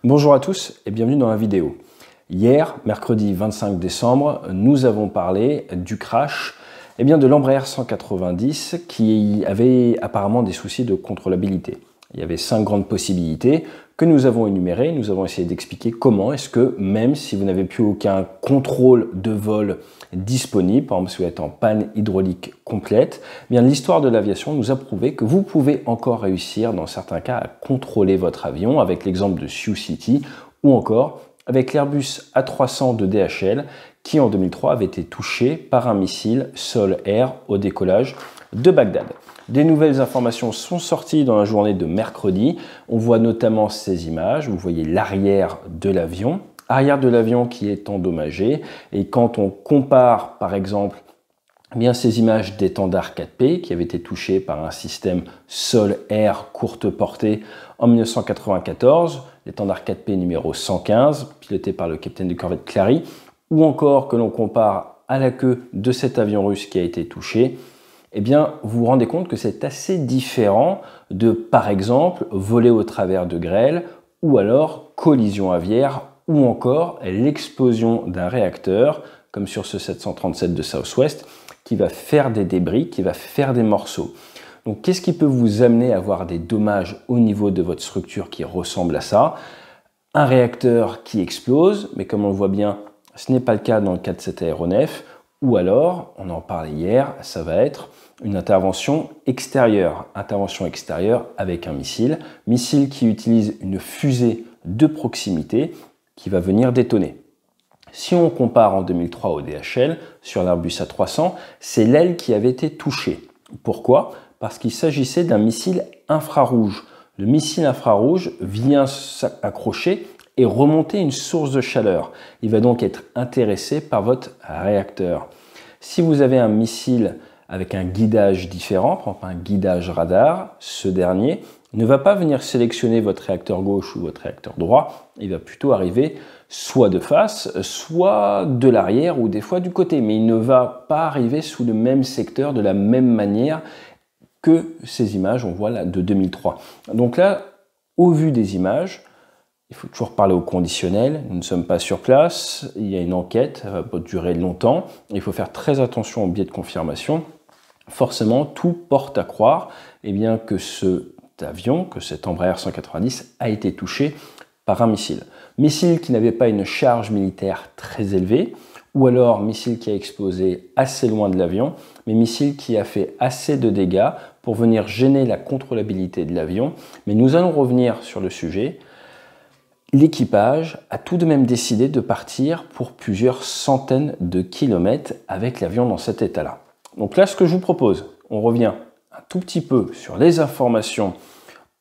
Bonjour à tous et bienvenue dans la vidéo. Hier, mercredi 25 décembre, nous avons parlé du crash de l'Embraer 190 qui avait apparemment des soucis de contrôlabilité. Il y avait 5 grandes possibilités que nous avons énumérées. Nous avons essayé d'expliquer comment est-ce que, même si vous n'avez plus aucun contrôle de vol disponible, par exemple si vous êtes en panne hydraulique complète, l'histoire de l'aviation nous a prouvé que vous pouvez encore réussir dans certains cas à contrôler votre avion, avec l'exemple de Sioux City ou encore avec l'Airbus A300 de DHL qui en 2003 avait été touché par un missile sol-air au décollage de Bagdad. Des nouvelles informations sont sorties dans la journée de mercredi. On voit notamment ces images. Vous voyez l'arrière de l'avion qui est endommagé. Et quand on compare, par exemple, ces images d'étendard 4P qui avaient été touchés par un système sol-air courte portée en 1994, l'étendard 4P numéro 115, piloté par le capitaine de corvette Clary, ou encore que l'on compare à la queue de cet avion russe qui a été touché, vous vous rendez compte que c'est assez différent de, par exemple, voler au travers de grêle, ou alors collision aviaire, ou encore l'explosion d'un réacteur, comme sur ce 737 de Southwest, qui va faire des débris, qui va faire des morceaux. Donc, qu'est-ce qui peut vous amener à avoir des dommages au niveau de votre structure qui ressemble à ça? Un réacteur qui explose, mais comme on le voit bien, ce n'est pas le cas dans le cas de cet aéronef, ou alors, on en parlait hier, ça va être une intervention extérieure avec un missile qui utilise une fusée de proximité qui va venir détonner. Si on compare en 2003 au DHL, sur l'Airbus A300, c'est l'aile qui avait été touchée. Pourquoi? Parce qu'il s'agissait d'un missile infrarouge. Le missile infrarouge vient s'accrocher et remonter une source de chaleur. Il va donc être intéressé par votre réacteur. Si vous avez un missile avec un guidage différent, par exemple un guidage radar, ce dernier ne va pas venir sélectionner votre réacteur gauche ou votre réacteur droit, il va plutôt arriver soit de face, soit de l'arrière ou des fois du côté, mais il ne va pas arriver sous le même secteur de la même manière que ces images, on voit là, de 2003. Donc là, au vu des images, il faut toujours parler au conditionnel, nous ne sommes pas sur place, il y a une enquête, ça va pas durer longtemps, il faut faire très attention au biais de confirmation. Forcément, tout porte à croire que cet avion, que cet Embraer 190 a été touché par un missile. Missile qui n'avait pas une charge militaire très élevée, ou alors missile qui a explosé assez loin de l'avion, mais missile qui a fait assez de dégâts pour venir gêner la contrôlabilité de l'avion. Mais nous allons revenir sur le sujet. L'équipage a tout de même décidé de partir pour plusieurs centaines de kilomètres avec l'avion dans cet état-là. Donc là, ce que je vous propose, on revient un tout petit peu sur les informations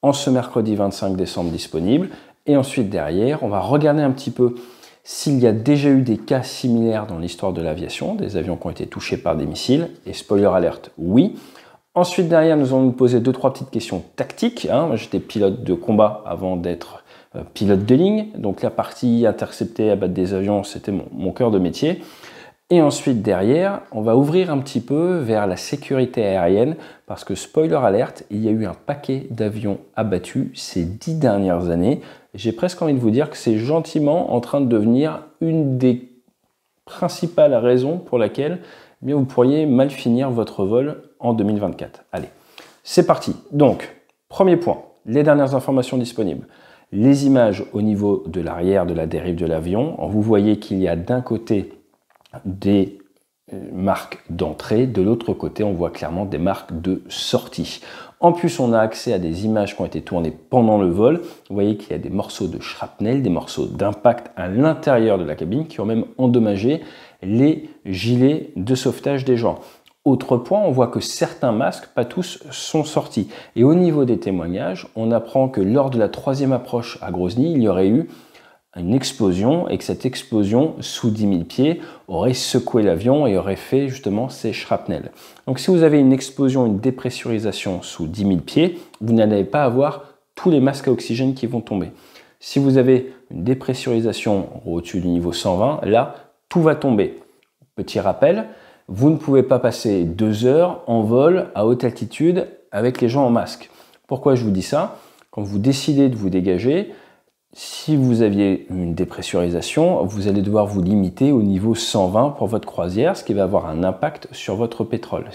en ce mercredi 25 décembre disponibles. Et ensuite, derrière, on va regarder un petit peu s'il y a déjà eu des cas similaires dans l'histoire de l'aviation, des avions qui ont été touchés par des missiles. Et spoiler alert, oui. Ensuite, derrière, nous allons nous poser 2-3 petites questions tactiques. Moi, j'étais pilote de combat avant d'être pilote de ligne. Donc la partie intercepter, abattre des avions, c'était mon cœur de métier. Et ensuite, derrière, on va ouvrir un petit peu vers la sécurité aérienne parce que, spoiler alert, il y a eu un paquet d'avions abattus ces 10 dernières années. J'ai presque envie de vous dire que c'est gentiment en train de devenir une des principales raisons pour laquelle vous pourriez mal finir votre vol en 2024. Allez, c'est parti. Donc, premier point, les dernières informations disponibles. Les images au niveau de l'arrière de la dérive de l'avion. Vous voyez qu'il y a d'un côté des marques d'entrée, de l'autre côté on voit clairement des marques de sortie. En plus on a accès à des images qui ont été tournées pendant le vol. Vous voyez qu'il y a des morceaux de shrapnel, des morceaux d'impact à l'intérieur de la cabine qui ont même endommagé les gilets de sauvetage des gens. Autre point, on voit que certains masques, pas tous, sont sortis. Et au niveau des témoignages, on apprend que lors de la 3e approche à Grozny, il y aurait eu une explosion et que cette explosion sous 10 000 pieds aurait secoué l'avion et aurait fait justement ces shrapnels. Donc si vous avez une explosion, une dépressurisation sous 10 000 pieds, vous n'allez pas avoir tous les masques à oxygène qui vont tomber. Si vous avez une dépressurisation au-dessus du niveau 120, là, tout va tomber. Petit rappel, vous ne pouvez pas passer 2 heures en vol à haute altitude avec les gens en masque. Pourquoi je vous dis ça? Quand vous décidez de vous dégager, Si vous aviez une dépressurisation, vous allez devoir vous limiter au niveau 120 pour votre croisière, ce qui va avoir un impact sur votre pétrole.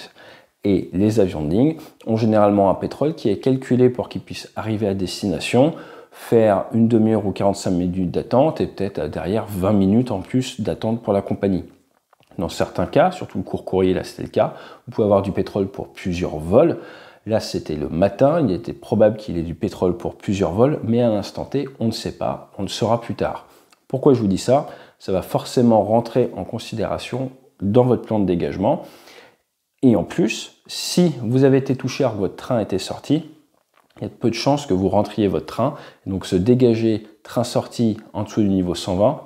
Et les avions de ligne ont généralement un pétrole qui est calculé pour qu'ils puissent arriver à destination, faire une demi-heure ou 45 minutes d'attente et peut-être derrière 20 minutes en plus d'attente pour la compagnie. Dans certains cas, surtout le court courrier, là c'était le cas, vous pouvez avoir du pétrole pour plusieurs vols. Là c'était le matin, il était probable qu'il ait du pétrole pour plusieurs vols, mais à l'instant T, on ne sait pas, on le saura plus tard. Pourquoi je vous dis ça? Ça va forcément rentrer en considération dans votre plan de dégagement. Et en plus, si vous avez été touché alors que votre train était sorti, il y a peu de chances que vous rentriez votre train. Donc ce dégager train sorti en dessous du niveau 120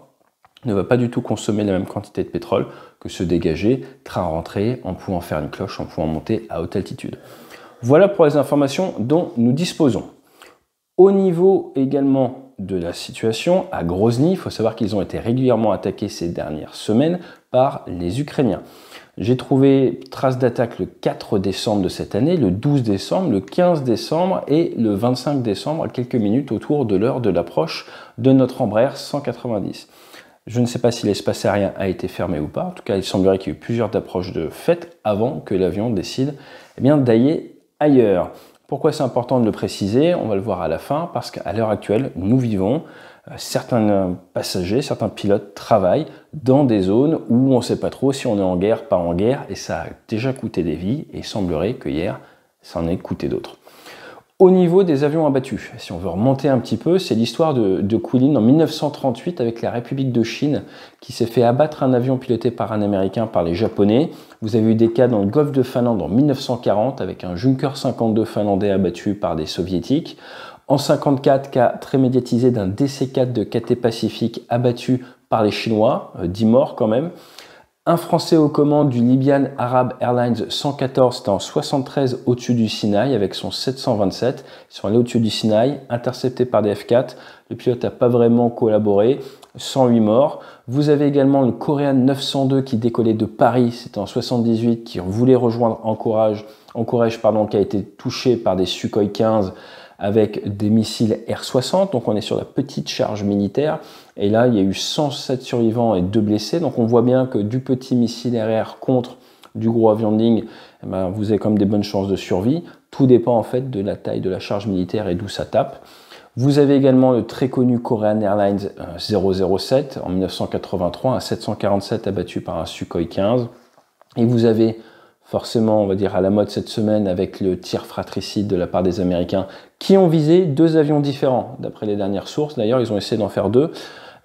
ne va pas du tout consommer la même quantité de pétrole que ce dégager train rentré en pouvant faire une cloche, en pouvant monter à haute altitude. Voilà pour les informations dont nous disposons. Au niveau également de la situation, à Grozny, il faut savoir qu'ils ont été régulièrement attaqués ces dernières semaines par les Ukrainiens. J'ai trouvé trace d'attaque le 4 décembre de cette année, le 12 décembre, le 15 décembre et le 25 décembre, à quelques minutes autour de l'heure de l'approche de notre Embraer 190. Je ne sais pas si l'espace aérien a été fermé ou pas. En tout cas, il semblerait qu'il y ait eu plusieurs approches de fait avant que l'avion décide d'aller ailleurs. Pourquoi c'est important de le préciser? On va le voir à la fin, parce qu'à l'heure actuelle, nous vivons, certains passagers, certains pilotes travaillent dans des zones où on ne sait pas trop si on est en guerre, pas en guerre, et ça a déjà coûté des vies, et il semblerait que hier, ça en ait coûté d'autres. Au niveau des avions abattus, si on veut remonter un petit peu, c'est l'histoire de Quilin en 1938 avec la République de Chine qui s'est fait abattre un avion piloté par un Américain par les Japonais. Vous avez eu des cas dans le golfe de Finlande en 1940 avec un Junker 52 finlandais abattu par des Soviétiques. En 1954, cas très médiatisé d'un DC-4 de Cathay Pacific abattu par les Chinois, 10 morts quand même. Un Français aux commandes du Libyan Arab Airlines 114, c'était en 73 au-dessus du Sinaï avec son 727. Ils sont allés au-dessus du Sinaï, interceptés par des F4. Le pilote n'a pas vraiment collaboré, 108 morts. Vous avez également le Korean 902 qui décollait de Paris, c'était en 78, qui voulait rejoindre Anchorage, qui a été touché par des Sukhoi 15 avec des missiles R-60, donc on est sur la petite charge militaire, et là il y a eu 107 survivants et 2 blessés, donc on voit bien que du petit missile RR contre du gros avion de ligne, vous avez quand même des bonnes chances de survie, tout dépend en fait de la taille de la charge militaire et d'où ça tape. Vous avez également le très connu Korean Airlines 007 en 1983, un 747 abattu par un Sukhoi 15, et vous avez forcément, on va dire, à la mode cette semaine avec le tir fratricide de la part des Américains qui ont visé 2 avions différents. D'après les dernières sources, d'ailleurs, ils ont essayé d'en faire 2.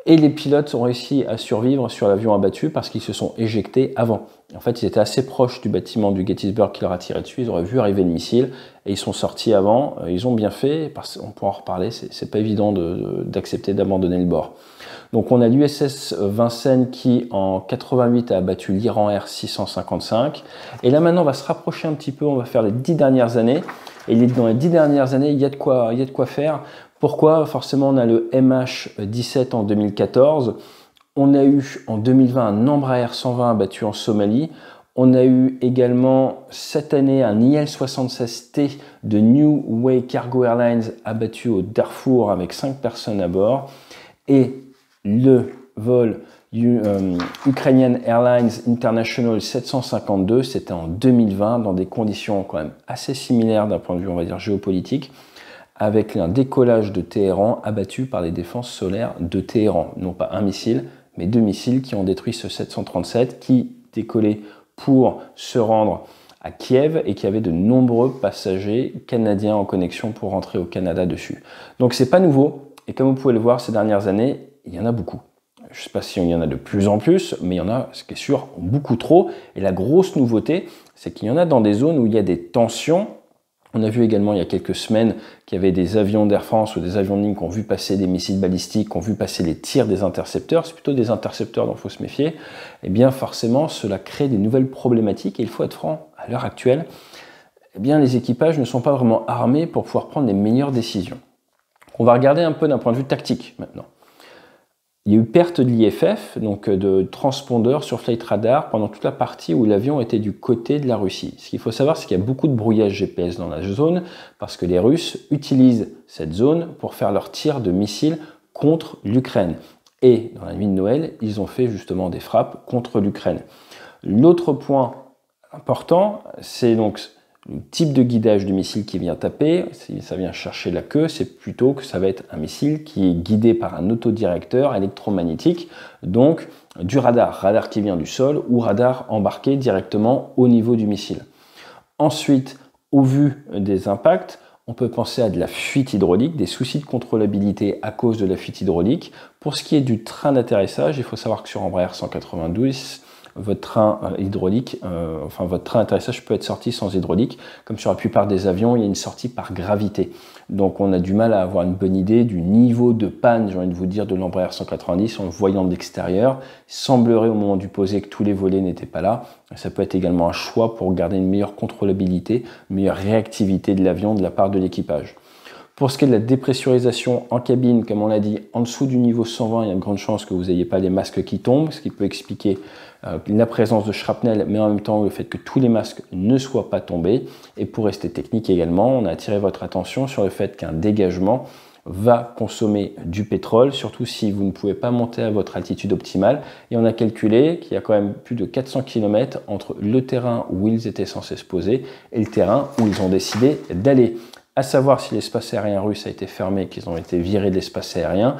Et les pilotes ont réussi à survivre sur l'avion abattu parce qu'ils se sont éjectés avant. En fait, ils étaient assez proches du bâtiment du Gettysburg qui leur a tiré dessus. Ils auraient vu arriver le missile et ils sont sortis avant. Ils ont bien fait, parce qu'on pourra en reparler, c'est pas évident d'accepter d'abandonner le bord. Donc on a l'USS Vincennes qui en 88 a abattu l'Iran Air 655. Et là maintenant on va se rapprocher un petit peu, on va faire les 10 dernières années. Et dans les 10 dernières années, il y a de quoi faire. Pourquoi? Forcément on a le MH17 en 2014. On a eu en 2020 un Embraer 120 abattu en Somalie. On a eu également cette année un IL-76T de New Way Cargo Airlines abattu au Darfour avec 5 personnes à bord. Et le vol Ukrainian Airlines International 752, c'était en 2020 dans des conditions quand même assez similaires d'un point de vue, on va dire, géopolitique, avec un décollage de Téhéran abattu par les défenses solaires de Téhéran. Non pas un missile, mais 2 missiles qui ont détruit ce 737 qui décollait pour se rendre à Kiev et qui avait de nombreux passagers canadiens en connexion pour rentrer au Canada dessus. Donc c'est pas nouveau et comme vous pouvez le voir ces dernières années, il y en a beaucoup. Je ne sais pas si il y en a de plus en plus, mais il y en a, ce qui est sûr, beaucoup trop. Et la grosse nouveauté, c'est qu'il y en a dans des zones où il y a des tensions. On a vu également il y a quelques semaines qu'il y avait des avions d'Air France ou des avions de ligne qui ont vu passer des missiles balistiques, qui ont vu passer les tirs des intercepteurs. C'est plutôt des intercepteurs dont il faut se méfier. Eh bien forcément, cela crée des nouvelles problématiques. Et il faut être franc, à l'heure actuelle, eh bien, les équipages ne sont pas vraiment armés pour pouvoir prendre les meilleures décisions. On va regarder un peu d'un point de vue tactique maintenant. Il y a eu perte de l'IFF, donc de transpondeur sur Flight Radar pendant toute la partie où l'avion était du côté de la Russie. Ce qu'il faut savoir, c'est qu'il y a beaucoup de brouillage GPS dans la zone parce que les Russes utilisent cette zone pour faire leurs tirs de missiles contre l'Ukraine. Et dans la nuit de Noël, ils ont fait justement des frappes contre l'Ukraine. L'autre point important, c'est donc le type de guidage du missile qui vient taper. Si ça vient chercher la queue, c'est plutôt que ça va être un missile qui est guidé par un autodirecteur électromagnétique, donc du radar qui vient du sol ou radar embarqué directement au niveau du missile. Ensuite, au vu des impacts, on peut penser à de la fuite hydraulique, des soucis de contrôlabilité à cause de la fuite hydraulique. Pour ce qui est du train d'atterrissage, il faut savoir que sur Embraer 192, votre train hydraulique, votre train d'atterrissage peut être sorti sans hydraulique. Comme sur la plupart des avions, il y a une sortie par gravité. Donc on a du mal à avoir une bonne idée du niveau de panne, j'ai envie de vous dire, de l'Embraer 190 en le voyant de l'extérieur. Il semblerait au moment du posé que tous les volets n'étaient pas là. Ça peut être également un choix pour garder une meilleure contrôlabilité, une meilleure réactivité de l'avion de la part de l'équipage. Pour ce qui est de la dépressurisation en cabine, comme on l'a dit, en dessous du niveau 120, il y a de grandes chances que vous n'ayez pas les masques qui tombent, ce qui peut expliquer la présence de shrapnel, mais en même temps le fait que tous les masques ne soient pas tombés. Et pour rester technique également, on a attiré votre attention sur le fait qu'un dégagement va consommer du pétrole, surtout si vous ne pouvez pas monter à votre altitude optimale. Et on a calculé qu'il y a quand même plus de 400 km entre le terrain où ils étaient censés se poser et le terrain où ils ont décidé d'aller. À savoir si l'espace aérien russe a été fermé, qu'ils ont été virés de l'espace aérien,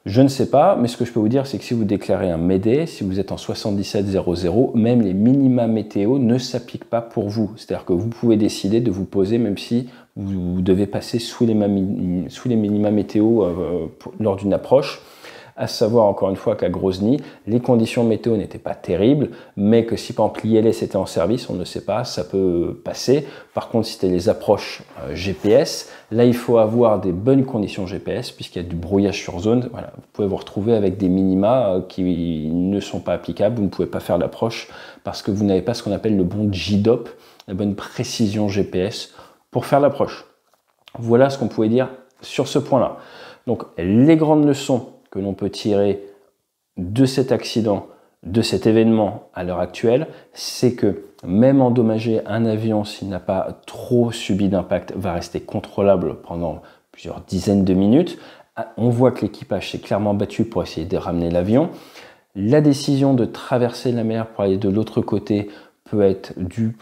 je ne sais pas, mais ce que je peux vous dire, c'est que si vous déclarez un Mayday, si vous êtes en 7700, même les minima météo ne s'appliquent pas pour vous. C'est-à-dire que vous pouvez décider de vous poser même si vous devez passer sous les minima météo lors d'une approche. À savoir encore une fois qu'à Grozny, les conditions météo n'étaient pas terribles, mais que si par exemple l'ILS était en service, on ne sait pas, ça peut passer. Par contre, si c'était les approches GPS, là il faut avoir des bonnes conditions GPS, puisqu'il y a du brouillage sur zone. Voilà, vous pouvez vous retrouver avec des minima qui ne sont pas applicables, vous ne pouvez pas faire l'approche parce que vous n'avez pas ce qu'on appelle le bon JDOP, la bonne précision GPS pour faire l'approche. Voilà ce qu'on pouvait dire sur ce point-là. Donc les grandes leçons que l'on peut tirer de cet accident, de cet événement à l'heure actuelle, c'est que même endommager un avion s'il n'a pas trop subi d'impact va rester contrôlable pendant plusieurs dizaines de minutes. On voit que l'équipage s'est clairement battu pour essayer de ramener l'avion. La décision de traverser la mer pour aller de l'autre côté peut être due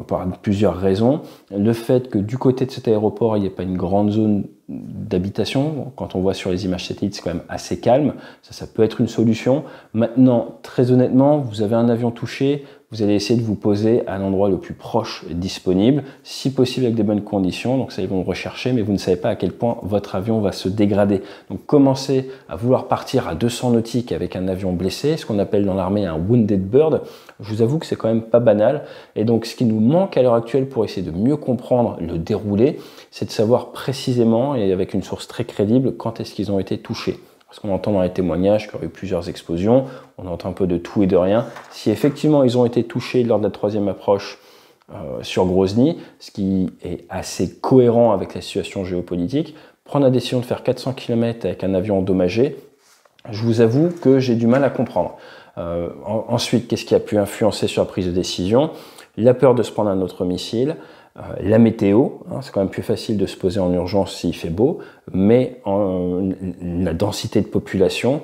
par plusieurs raisons. Le fait que du côté de cet aéroport, il n'y ait pas une grande zone d'habitation, quand on voit sur les images satellites, c'est quand même assez calme, ça peut être une solution. Maintenant, très honnêtement, vous avez un avion touché, vous allez essayer de vous poser à l'endroit le plus proche disponible, si possible avec des bonnes conditions, donc ça ils vont rechercher, mais vous ne savez pas à quel point votre avion va se dégrader. Donc commencez à vouloir partir à 200 nautiques avec un avion blessé, ce qu'on appelle dans l'armée un wounded bird, je vous avoue que c'est quand même pas banal, et donc ce qui nous manque à l'heure actuelle pour essayer de mieux comprendre le déroulé, c'est de savoir précisément et avec une source très crédible quand est-ce qu'ils ont été touchés. Parce qu'on entend dans les témoignages qu'il y a eu plusieurs explosions, on entend un peu de tout et de rien. Si effectivement ils ont été touchés lors de la troisième approche sur Grozny, ce qui est assez cohérent avec la situation géopolitique, prendre la décision de faire 400 km avec un avion endommagé, je vous avoue que j'ai du mal à comprendre. Ensuite, qu'est-ce qui a pu influencer sur la prise de décision? La peur de se prendre un autre missile, la météo, c'est quand même plus facile de se poser en urgence s'il fait beau, mais la densité de population,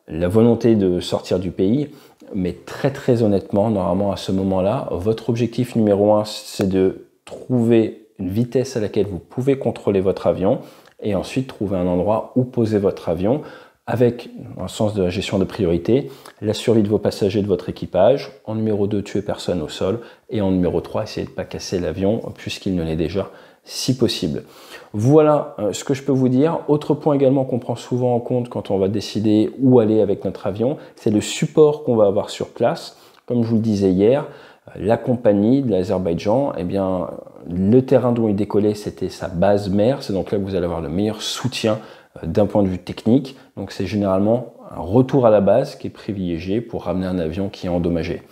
la volonté de sortir du pays, mais très honnêtement, normalement à ce moment-là, votre objectif numéro 1, c'est de trouver une vitesse à laquelle vous pouvez contrôler votre avion, et ensuite trouver un endroit où poser votre avion, avec, dans le sens de la gestion de priorité, la survie de vos passagers, de votre équipage. En numéro 2, tuer personne au sol. Et en numéro 3, essayer de ne pas casser l'avion, puisqu'il ne l'est déjà, si possible. Voilà ce que je peux vous dire. Autre point également qu'on prend souvent en compte quand on va décider où aller avec notre avion, c'est le support qu'on va avoir sur place. Comme je vous le disais hier, la compagnie de l'Azerbaïdjan, eh bien, le terrain dont il décollait, c'était sa base mère. C'est donc là que vous allez avoir le meilleur soutien d'un point de vue technique. Donc c'est généralement un retour à la base qui est privilégié pour ramener un avion qui est endommagé.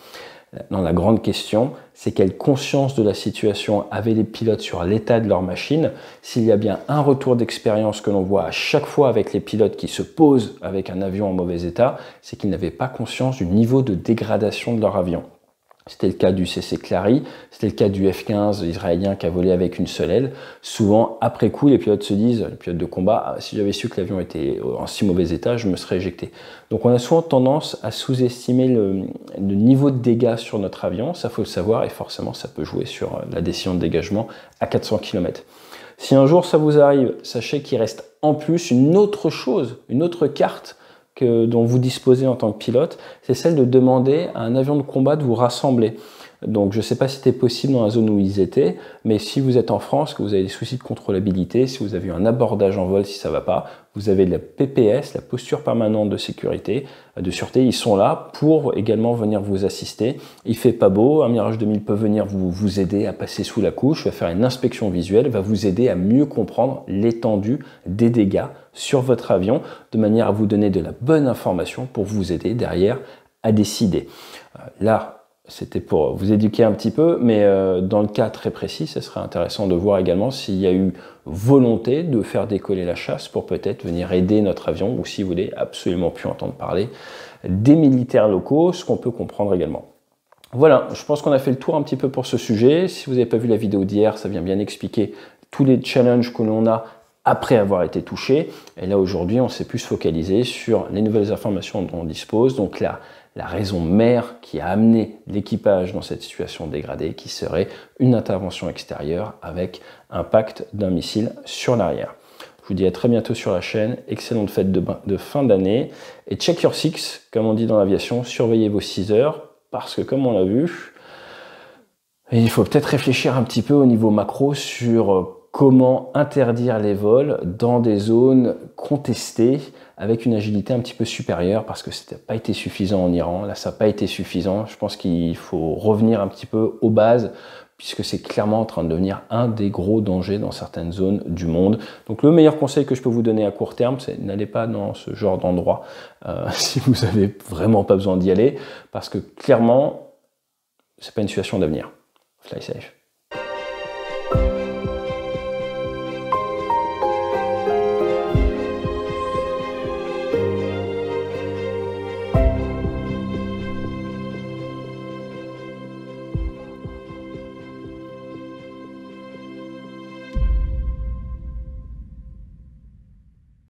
Dans la grande question, c'est quelle conscience de la situation avaient les pilotes sur l'état de leur machine. S'il y a bien un retour d'expérience que l'on voit à chaque fois avec les pilotes qui se posent avec un avion en mauvais état, c'est qu'ils n'avaient pas conscience du niveau de dégradation de leur avion. C'était le cas du CC Clary, c'était le cas du F-15 israélien qui a volé avec une seule aile. Souvent, après coup, les pilotes se disent, les pilotes de combat, ah, si j'avais su que l'avion était en si mauvais état, je me serais éjecté. Donc on a souvent tendance à sous-estimer le niveau de dégâts sur notre avion, ça faut le savoir, et forcément ça peut jouer sur la décision de dégagement à 400 km. Si un jour ça vous arrive, sachez qu'il reste en plus une autre chose, une autre carte dont vous disposez en tant que pilote, c'est celle de demander à un avion de combat de vous rassembler. Donc je ne sais pas si c'était possible dans la zone où ils étaient, mais si vous êtes en France, que vous avez des soucis de contrôlabilité, si vous avez eu un abordage en vol, si ça ne va pas, vous avez de la PPS, la posture permanente de sécurité, de sûreté, ils sont là pour également venir vous assister. Il fait pas beau, un Mirage 2000 peut venir vous aider à passer sous la couche, va faire une inspection visuelle, va vous aider à mieux comprendre l'étendue des dégâts sur votre avion, de manière à vous donner de la bonne information pour vous aider derrière à décider. Là, c'était pour vous éduquer un petit peu, mais dans le cas très précis, ce serait intéressant de voir également s'il y a eu volonté de faire décoller la chasse pour peut-être venir aider notre avion, ou si vous voulez absolument plus entendre parler des militaires locaux, ce qu'on peut comprendre également. Voilà, je pense qu'on a fait le tour un petit peu pour ce sujet. Si vous n'avez pas vu la vidéo d'hier, ça vient bien expliquer tous les challenges que l'on a après avoir été touché. Et là, aujourd'hui, on s'est plus focalisé sur les nouvelles informations dont on dispose. Donc là, la raison mère qui a amené l'équipage dans cette situation dégradée, qui serait une intervention extérieure avec impact d'un missile sur l'arrière. Je vous dis à très bientôt sur la chaîne, excellente fête de fin d'année, et check your six, comme on dit dans l'aviation, surveillez vos 6 heures, parce que comme on l'a vu, il faut peut-être réfléchir un petit peu au niveau macro sur comment interdire les vols dans des zones contestées avec une agilité un petit peu supérieure, parce que ça n'a pas été suffisant en Iran, là ça n'a pas été suffisant. Je pense qu'il faut revenir un petit peu aux bases, puisque c'est clairement en train de devenir un des gros dangers dans certaines zones du monde. Donc le meilleur conseil que je peux vous donner à court terme, c'est n'allez pas dans ce genre d'endroit si vous n'avez vraiment pas besoin d'y aller, parce que clairement, c'est pas une situation d'avenir. Fly safe.